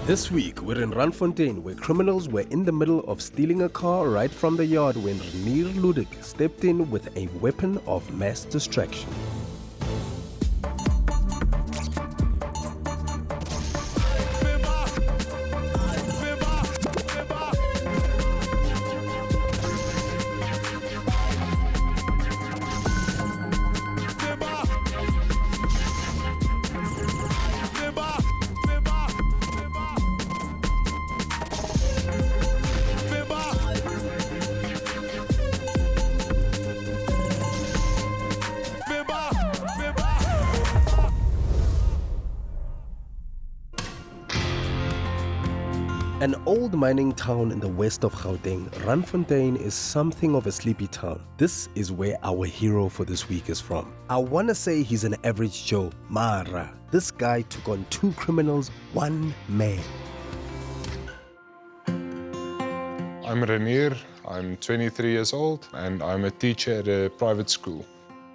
This week, we're in Randfontein, where criminals were in the middle of stealing a car right from the yard when Renier Ludik stepped in with a weapon of mass distraction. An old mining town in the west of Gauteng, Randfontein is something of a sleepy town. This is where our hero for this week is from. I wanna say he's an average Joe, Mara. This guy took on two criminals, one man. I'm Renier, I'm 23 years old and I'm a teacher at a private school.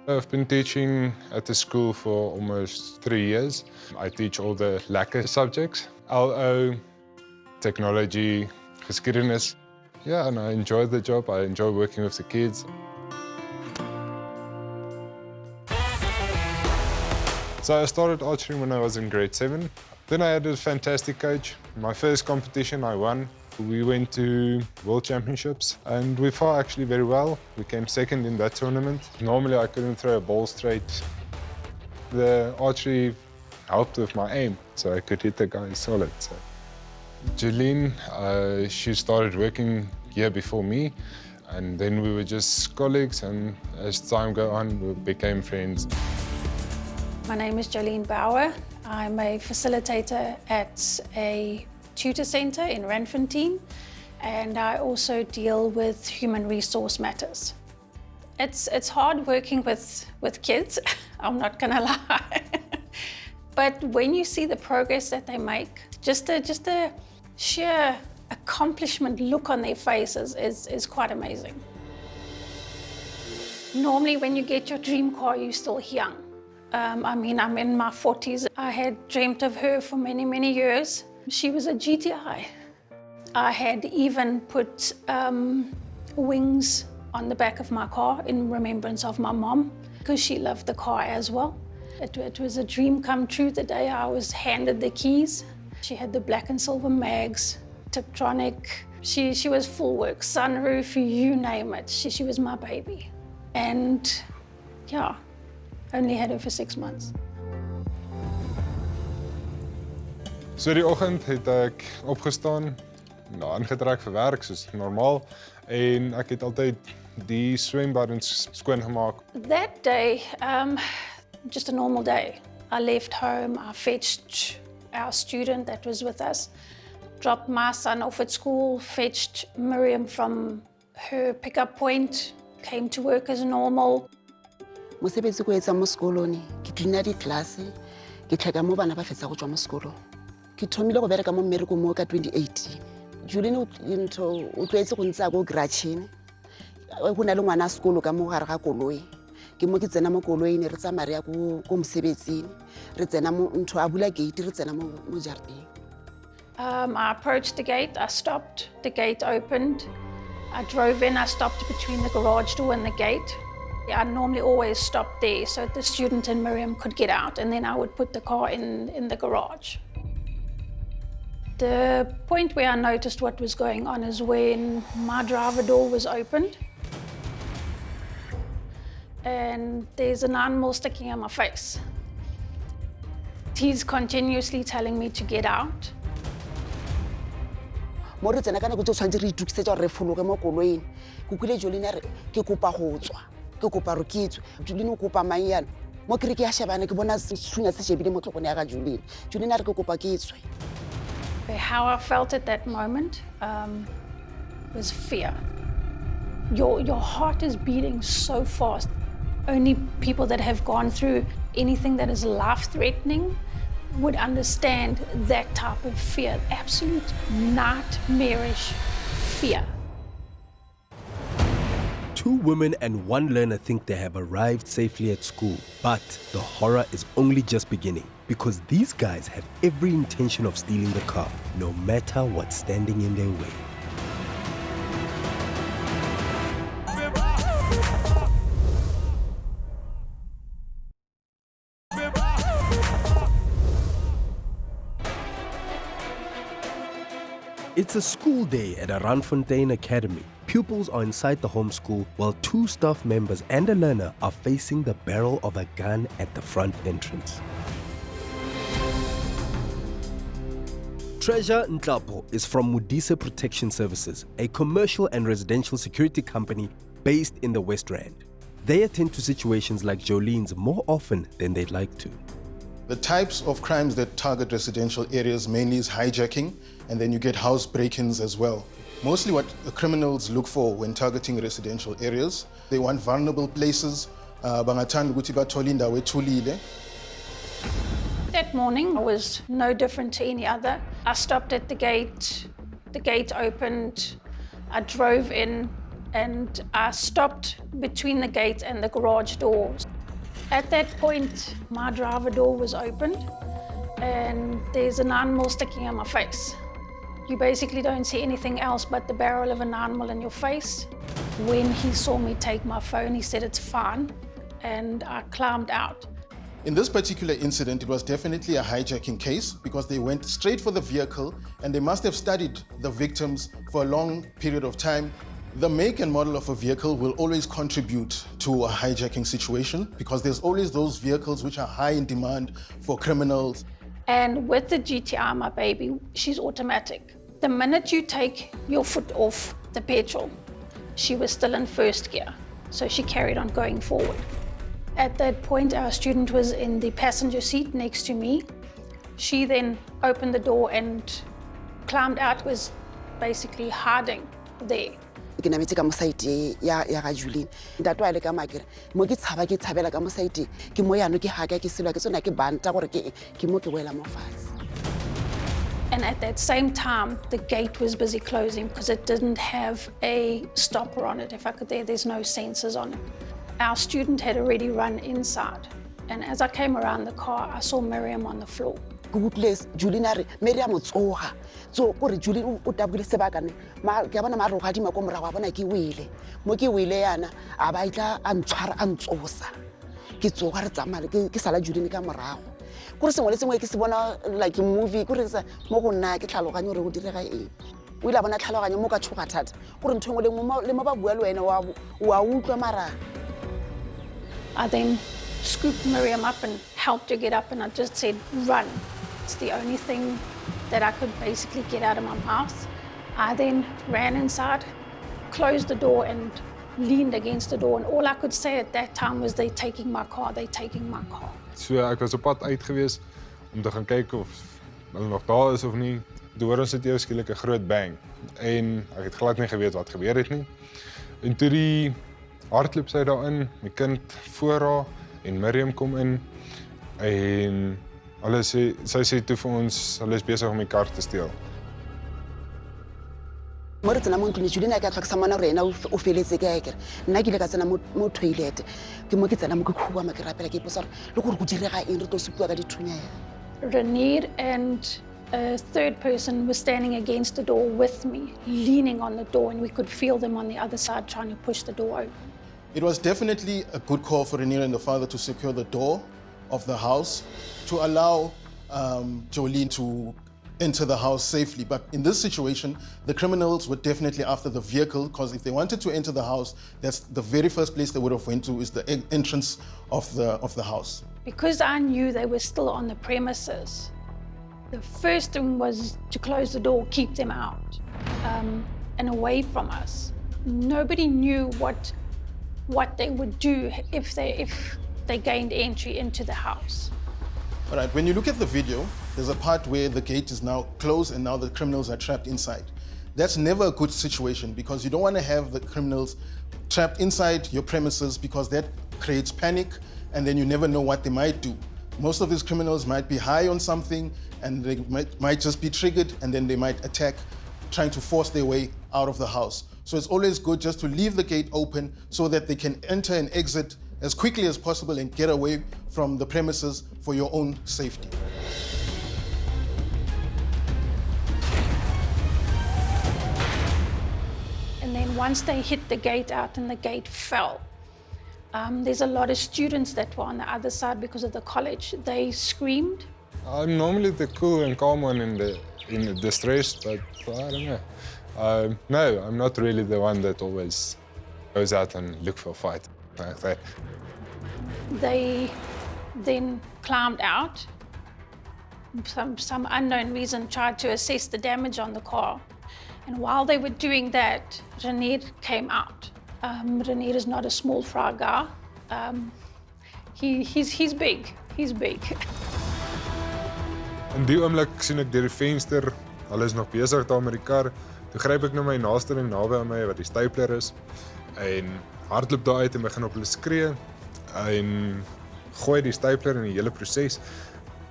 I've been teaching at the school for almost 3 years. I teach all the lekker subjects, LO, technology, geskiedenis. Yeah, and I enjoy the job. I enjoy working with the kids. So I started archery when I was in grade 7. Then I had a fantastic coach. My first competition I won. We went to World Championships and we fought actually very well. We came second in that tournament. Normally I couldn't throw a ball straight. The archery helped with my aim, so I could hit the guy solid. So. Jolene, she started working here before me, and then we were just colleagues, and as time goes on, we became friends. My name is Jolene Bauer. I'm a facilitator at a tutor centre in Randfontein, and I also deal with human resource matters. It's hard working with kids, I'm not gonna lie. But when you see the progress that they make, just the sheer accomplishment look on their faces is quite amazing. Normally when you get your dream car, you're still young. I'm in my 40s. I had dreamt of her for many, many years. She was a GTI. I had even put wings on the back of my car in remembrance of my mom, because she loved the car as well. It was a dream come true the day I was handed the keys. She had the black and silver mags, Tiptronic. She was full work, sunroof, you name it. She was my baby. And yeah, only had her for 6 months. So die oggend het ek opgestaan, aangetrek vir werk soos normaal, en ek het altyd die swembaddens skoongemaak. That day, just a normal day. I left home, I fetched our student that was with us, dropped my son off at school, fetched Miriam from her pickup point, came to work as normal. Mosebetsi ko etsa mo sekolong, ke cleana di-class, ke tlheka mo bana ba fetsa go tswa mo sekolong. Ke thomile go bereka mo mmereko mo ka 2018. Juline o tlwaetse go ntse go gratšhene. Go na le ngwana a sekolo ka mo gare ga koloi. Ke mo ke tsena mo koloing re tsamaya re ya ko mosebetsing. Re tsena mo ntho a bula gate re tsena mo jarateng. I approached the gate, I stopped, the gate opened. I drove in, I stopped between the garage door and the gate. I normally always stop there so the student and Miriam could get out, and then I would put the car in the garage. The point where I noticed what was going on is when my driver door was opened and there's an animal sticking in my face. He's continuously telling me to get out. Mo re tsena ka nako tse tshwantse re itukisetsa re fologe mo koloing. Kukile Jolene re ke kopa go tswa. Ke kopa re ke tswe. Jolene o kopa mang yana? Mo ke re ke ya shebana ke bona sethunya se shebile mo tlhogong ya ga Jolene. Jolene re ke kopa ke tswe. How I felt at that moment was fear. Your heart is beating so fast. Only people that have gone through anything that is life-threatening would understand that type of fear, absolute nightmarish fear. Two women and one learner think they have arrived safely at school, but the horror is only just beginning. because these guys have every intention of stealing the car, no matter what's standing in their way. It's a school day at a Randfontein Academy. Pupils are inside the homeschool while 2 staff members and a learner are facing the barrel of a gun at the front entrance. Treasure Nhlapo is from Modise Protection Services, a commercial and residential security company based in the West Rand. They attend to situations like Jolene's more often than they'd like to. The types of crimes that target residential areas mainly is hijacking, and then you get house break-ins as well. Mostly what the criminals look for when targeting residential areas, they want vulnerable places. Bangathanda ukuthi bathole indawo ethulile. That morning I was no different to any other. I stopped at the gate opened, I drove in, and I stopped between the gate and the garage doors. At that point, my driver door was opened and there's a 9mm sticking in my face. You basically don't see anything else but the barrel of a 9mm in your face. When he saw me take my phone, he said it's fine, and I climbed out. In this particular incident, it was definitely a hijacking case because they went straight for the vehicle and they must have studied the victims for a long period of time. The make and model of a vehicle will always contribute to a hijacking situation because there's always those vehicles which are high in demand for criminals. And with the GTI, my baby, she's automatic. The minute you take your foot off the petrol, she was still in first gear, so she carried on going forward. At that point, our student was in the passenger seat next to me. She then opened the door and climbed out, was basically hiding there. Ke nametse ka mo site ya ga Juline ntate wa le ka makere mo ke tshabela ka mo site ke mo yana ke haka ke silwa ke tsona ke banta gore ke mo ke wela mo fatshe. And at that same time, the gate was busy closing because it didn't have a stopper on it. If I could there's no sensors on it. Our student had already run inside, and as I came around the car, I saw Miriam on the floor. Ke utlwe Juline are Miriam o tsoga so gore Juline o tabile sebakane ke bona ma roga di ma ko morago bona ke wile mo ke wile yana a ba itla a ntshwara a ntsosa ke tsoga re tsamaya ke sala Juline ka morago gore sengwe le sengwe ke se bona like movie gore sa mo go nna ke tlhaloganya gore go direga eng o ile bona tlhaloganya mo ka tshoga thata gore ntho engwe le mo ba bua le wena wa utlwa mara. I then scooped Miriam up and helped her get up, and I just said, run. It's the only thing that I could basically get out of my mouth. I then ran inside, closed the door and leaned against the door, and all I could say at that time was, they're taking my car, they're taking my car. So ek was op pad uit gewees om te gaan kyk of hulle nog daar is of nie. Toe hoor ons dit eers skielik 'n groot bang en ek het glad nie geweet wat gebeur het nie. En toe die hardloop sy daarin, my kind voor haar en Miriam kom in en sy sê toe vir ons hulle is besig om die kar te steel. Mo re tsena mo ntlong Juline ka tlhokisa mona gore ena o feletse ke akere nna ke ile ka tsena mo toilet ke mo ke tsena mo ke khuwa ma ke rapela ke ipotsa le gore go direga eng re tlo supua ka dithunya ya. Renier and a third person was standing against the door with me, leaning on the door, and we could feel them on the other side trying to push the door open. It was definitely a good call for Renier and the father to secure the door of the house to allow Jolene to enter the house safely. But in this situation, the criminals were definitely after the vehicle because if they wanted to enter the house, that's the very first place they would have went to is the entrance of the house. Because I knew they were still on the premises, the first thing was to close the door, keep them out and away from us. Nobody knew what they would do if they gained entry into the house. All right, when you look at the video, there's a part where the gate is now closed and now the criminals are trapped inside. That's never a good situation because you don't want to have the criminals trapped inside your premises because that creates panic and then you never know what they might do. Most of these criminals might be high on something and they might just be triggered and then they might attack, trying to force their way out of the house. So it's always good just to leave the gate open so that they can enter and exit as quickly as possible and get away from the premises for your own safety. And then once they hit the gate out and the gate fell, there's a lot of students that were on the other side because of the college. They screamed. I'm normally the cool and calm one in the distress, but I don't know. No, I'm not really the one that always goes out and look for a fight like that. They then climbed out. Some unknown reason tried to assess the damage on the car. And while they were doing that, Renier came out. Renier is not a small fry guy. He's big. He's big. In die oomblik sien ek deur die venster, hulle is nog besig daar met die kar. Toe gryp ek na my naaste en naby aan my wat die stapler is en hardloop daar uit en begin op hulle skree en gooi die stapler in die hele proses.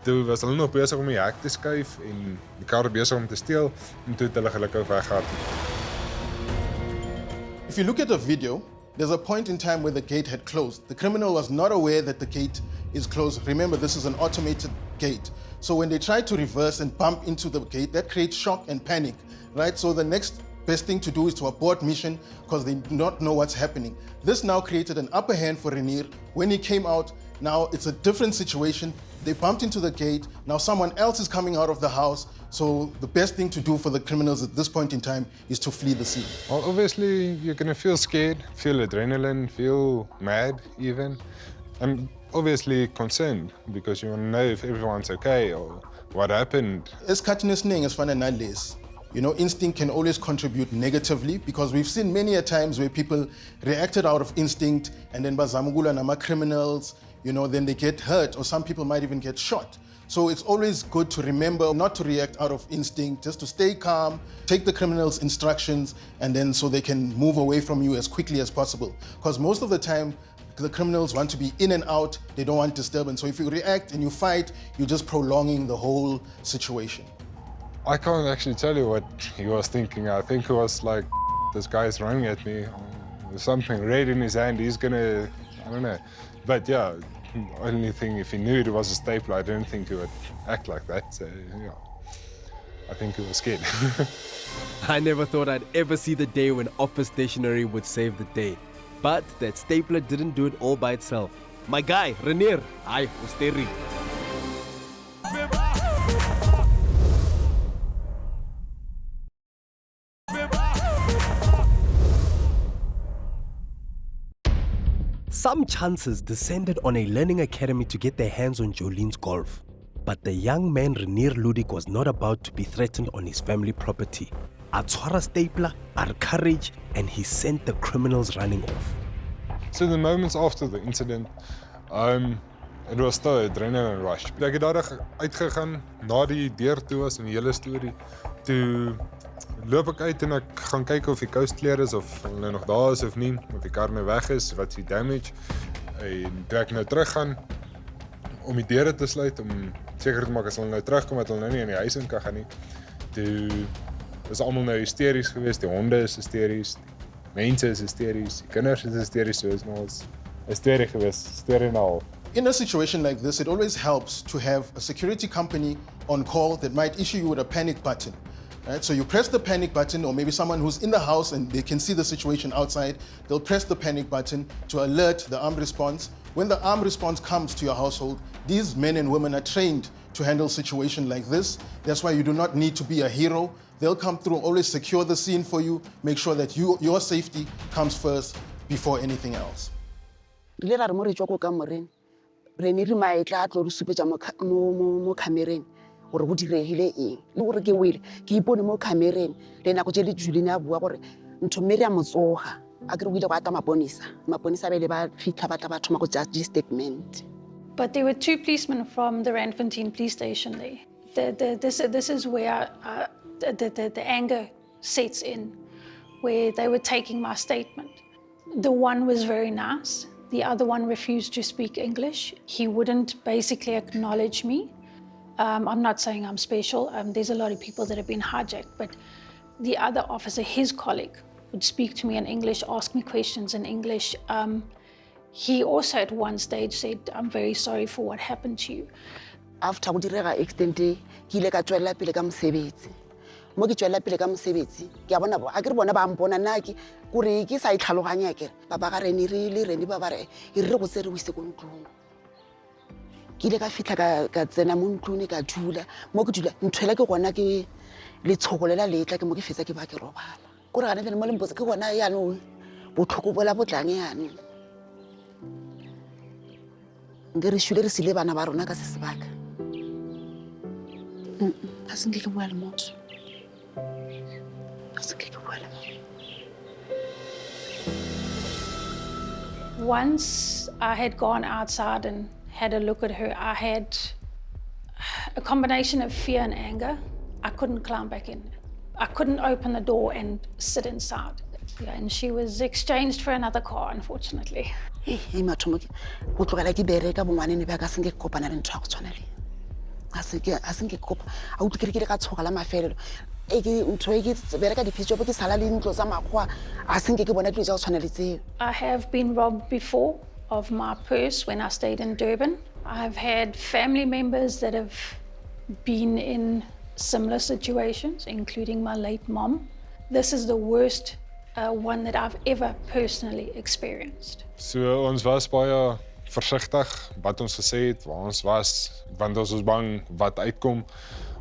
Toe was hulle nog besig om die hek te skuif en die kar besig om te steel en toe het hulle gelukkig weggehardloop. If you look at the video, there's a point in time where the gate had closed. The criminal was not aware that the gate is closed. Remember, this is an automated gate. So when they try to reverse and bump into the gate, that creates shock and panic, right? So the next best thing to do is to abort mission because they do not know what's happening. This now created an upper hand for Renier. When he came out, now it's a different situation. They bumped into the gate. Now someone else is coming out of the house. So the best thing to do for the criminals at this point in time is to flee the scene. Well, obviously, you're going to feel scared, feel adrenaline, feel mad even. And obviously concerned because you want to know if everyone's okay or what happened. You know, instinct can always contribute negatively because we've seen many a times where people reacted out of instinct and then bazamugula nama criminals, you know, then they get hurt or some people might even get shot. So it's always good to remember not to react out of instinct, just to stay calm, take the criminals' instructions, and then so they can move away from you as quickly as possible. Because most of the time, the criminals want to be in and out, they don't want disturbance. So if you react and you fight, you're just prolonging the whole situation. I can't actually tell you what he was thinking. I think he was like, this guy's running at me. There's something red in his hand, he's gonna, I don't know. But yeah, only thing, if he knew it was a stapler, I don't think he would act like that. So yeah, I think he was scared. I never thought I'd ever see the day when office stationery would save the day. But that stapler didn't do it all by itself. My guy, Renier, I was staring. Some chances descended on a learning academy to get their hands on Jolene's golf. But the young man Renier Ludik was not about to be threatened on his family property. Atwara stapler, bar courage, and he sent the criminals running off. So the moments after the incident, it was still an adrenaline rush. Ek het daar uitgegaan na die deur toe was in die hele storie. Toe loop ek uit en ek gaan kyk of die coastclear is of hulle nog daar is of nie, of die kar nou weg is, wat is die damage. En toe ek nou terug gaan om die deure te sluit om seker te maak as hulle nou terugkom dat hulle nou nie in die huis in kan gaan nie. Toe was almal nou hysteries geweest, die honde is hysteries, die mense is hysteries, die kinders is hysteries, so is nou 'n storie geweest, storie en al. In a situation like this, it always helps to have a security company on call that might issue you with a panic button. Right? So you press the panic button, or maybe someone who's in the house and they can see the situation outside, they'll press the panic button to alert the armed response. When the armed response comes to your household, these men and women are trained to handle situations like this. That's why you do not need to be a hero. They'll come through, always secure the scene for you, make sure that your safety comes first before anything else. Renier maetla a tlo re supetsa mo camereng gore go diregile eng le gore ke wele ke ipone mo camereng le nako tse le Juline a bua gore ntho mme re a motsoga a ke re go ile go ata maponisa ba ile ba fitlha ba tla ba thoma go judge statement. But there were two policemen from the Randfontein police station there. This is where the anger sets in, where they were taking my statement. The one was very nice. The other one refused to speak English. He wouldn't basically acknowledge me. I'm not saying I'm special. There's a lot of people that have been hijacked, but the other officer, his colleague, would speak to me in English, ask me questions in English. He also at one stage said, I'm very sorry for what happened to you. After go direga accident ke ile ka tswela pele ka mosebetsi mo ke tswela pele ka mosebetsi ke a bona a ke re bona ba mpona nna ke gore ke sa itlhaloganya ke ba ga rene re rene ba re go tsere go ise go ntlong ke ile ka fitla ka tsena mo ntlong ka dula mo ke dula nthwela ke gona ke le tshogolela letla ke mo ke fetsa ke ba ke robala gore ga ne mo lembotse ke gona ya no botlhoko bola botlang yana ngere shule re sile bana ba rona ka se sebaka a se nke ke bua le motho a se nke ke bua le motho. Once I had gone outside and had a look at her, I had a combination of fear and anger. I couldn't climb back in. I couldn't open the door and sit inside. Yeah, and she was exchanged for another car, unfortunately. Hey, mathomo ke go tlogela ke bereka bongwanene ba ka se nke kopana le ntwa go tshwana le a se nke kopa a o tlile ke ka tshogala mafelelo e ke ntwe ke bereka dipitso ke sala le ntlo tsa makgwa a se nke ke bona dilo tsa go tshwana le tseo. I have been robbed before of my purse when I stayed in Durban. I've had family members that have been in similar situations, including my late mom. This is the worst one that I've ever personally experienced. So ons was baie versigtig wat ons gesê het, waar ons was, want ons was bang wat uitkom.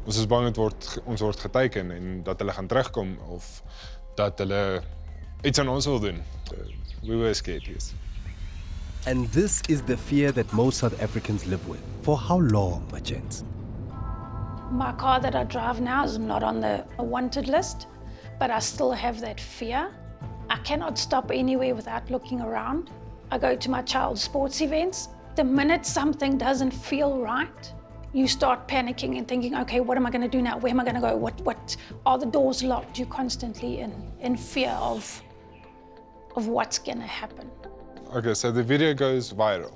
Ons is bang ons word geteken en dat hulle gaan terugkom of dat hulle iets aan ons wil doen. So, we were scared, yes. And this is the fear that most South Africans live with. For how long, my gents? My car that I drive now is not on the wanted list, but I still have that fear. I cannot stop anywhere without looking around. I go to my child's sports events. The minute something doesn't feel right, you start panicking and thinking, okay, what am I going to do now? Where am I going to go? What are the doors locked? You're constantly in fear of what's going to happen. Okay, so the video goes viral.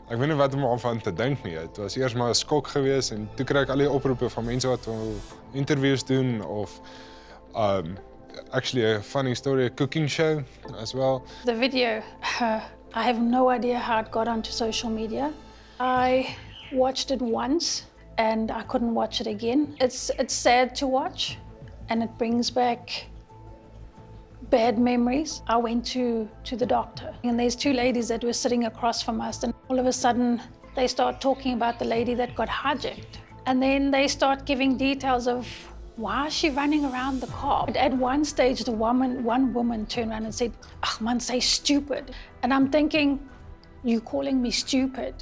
Ek weet nie wat om aan te dink nie. Dit was eers maar 'n skok geweest en toe kry ek al die oproepe van mense wat wil interviews doen of actually a funny story, a cooking show as well. The video, I have no idea how it got onto social media. I watched it once and I couldn't watch it again. It's sad to watch and it brings back bad memories. I went to the doctor and there's two ladies that were sitting across from us and all of a sudden they start talking about the lady that got hijacked. And then they start giving details of why is she running around the car? At one stage, one woman turned around and said, "Ach man, say stupid." And I'm thinking, you calling me stupid?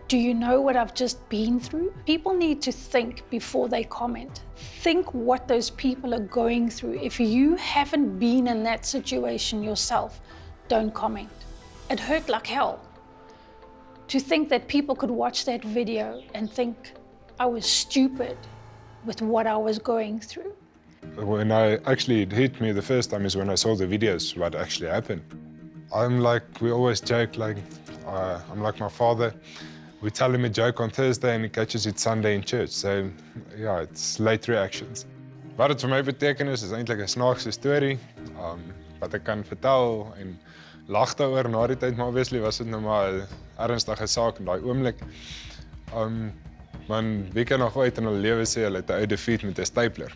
Do you know what I've just been through? People need to think before they comment. Think what those people are going through. If you haven't been in that situation yourself, don't comment. It hurt like hell. To think that people could watch that video and think I was stupid with what I was going through. When it hit me the first time is when I saw the videos, what actually happened. I'm like, we always joke, like, I'm like my father. We tell him a joke on Thursday and he catches it Sunday in church. So, yeah, it's late reactions. Wat het vir my beteken is eintlik 'n snaakse storie, wat ek kan vertel en lag daaroor na die tyd, maar obviously was dit nou maar 'n ernstige saak in daai oomblik. Man, wie kan nog ooit in hulle lewe sê hulle het 'n ou defeat met 'n stapler,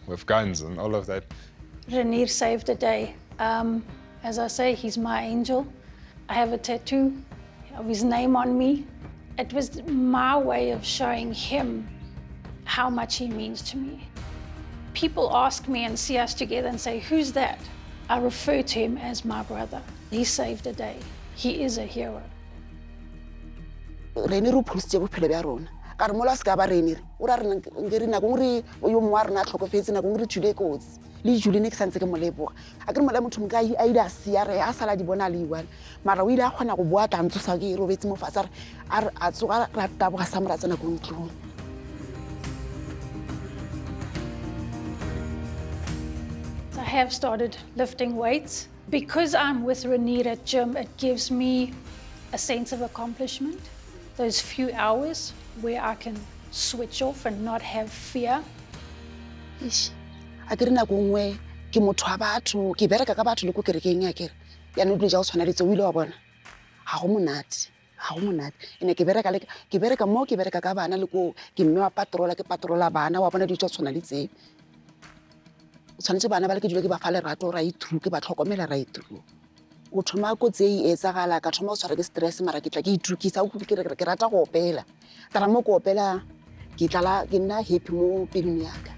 with guns and all of that. Renier saved the day. As I say, he's my angel. I have a tattoo of his name on me. It was my way of showing him how much he means to me. People ask me and see us together and say, "Who's that?" I refer to him as my brother. He saved the day. He is a hero. Rene ro phusitse bophelo bja rona ka re mola se ka ba rene o ra rena ngere nako ngre yo mongwe a rena a tlhokofetse nako ngre thule kotsi le jule ne ke santse ke moleboga a ke re mola motho mo ka a ile a sia re a sala di bona le iwana mara o ile a kgona go bua tantso sa ke robetse mo fatsa a tsoga ra taboga sa mora tsena go ntlong. I have started lifting weights. Because I'm with Renier at gym, it gives me a sense of accomplishment. Those few hours where I can switch off and not have fear. A ke re nako ngwe ke motho wa batho ke bereka ka batho le ko kerekeng ya kere yaanong dilo ja go tshwana le tse o ile wa bona ga go monate ene ke bereka mo ke bereka ka bana le ko ke mme wa patrola ke patrola bana wa bona dilo tsa go tshwana le tseo o tshwanetse bana ba le ke dilo ke ba fa lerato right through ke ba tlhokomela right through o thoma kotsi e etsagala ka thoma o tshwara ke stress mara ke tla ke itukisa ke rata go opela tara mo ko opela ke nna happy mo pelong yaka.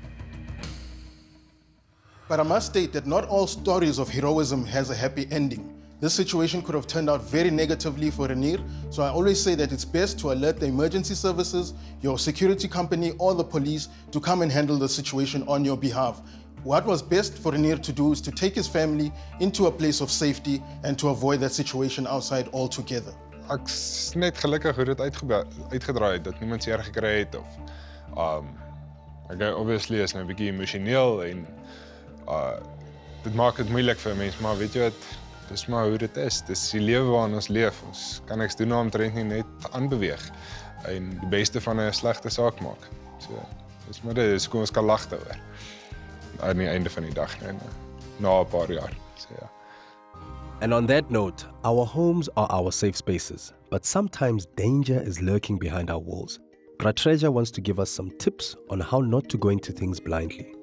But I must state that not all stories of heroism has a happy ending. This situation could have turned out very negatively for Renier, so I always say that it's best to alert the emergency services, your security company, or the police to come and handle the situation on your behalf. What was best for Renier to do is to take his family into a place of safety and to avoid that situation outside altogether. Ek's net gelukkig hoe dit uitgedraai het, dat niemand seer gekry het of ek obviously is nou 'n bietjie emosioneel en dit maak dit moeilik vir mense, maar weet jy wat, dis maar hoe dit is. Dis die lewe waarin ons leef. Ons kan niks doen om omtrent nie, net aanbeweeg en die beste van 'n slegte saak maak. So, dis maar dit, dis hoe ons kan lag daaroor. Aan die einde van die dag en na 'n paar jaar. So ja. And on that note, our homes are our safe spaces, but sometimes danger is lurking behind our walls. Treasure wants to give us some tips on how not to go into things blindly.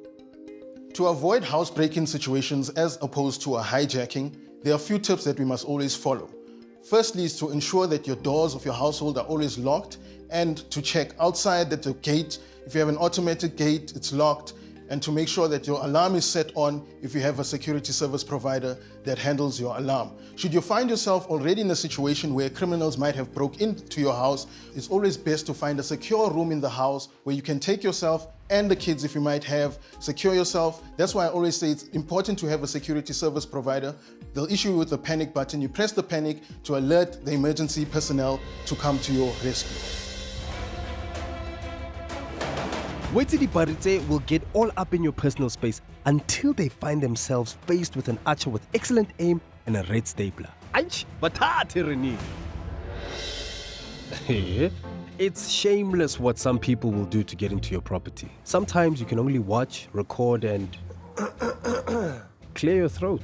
To avoid housebreaking situations as opposed to a hijacking, there are a few tips that we must always follow. Firstly is to ensure that your doors of your household are always locked and to check outside that the gate, if you have an automated gate, it's locked, and to make sure that your alarm is set on if you have a security service provider that handles your alarm. Should you find yourself already in a situation where criminals might have broke into your house, it's always best to find a secure room in the house where you can take yourself and the kids, if you might have, secure yourself. That's why I always say it's important to have a security service provider. They'll issue you with the panic button. You press the panic to alert the emergency personnel to come to your rescue. Waitidi Baritse will get all up in your personal space until they find themselves faced with an archer with excellent aim and a red stapler. Aich, batate Renier. It's shameless what some people will do to get into your property. Sometimes you can only watch, record, and clear your throat.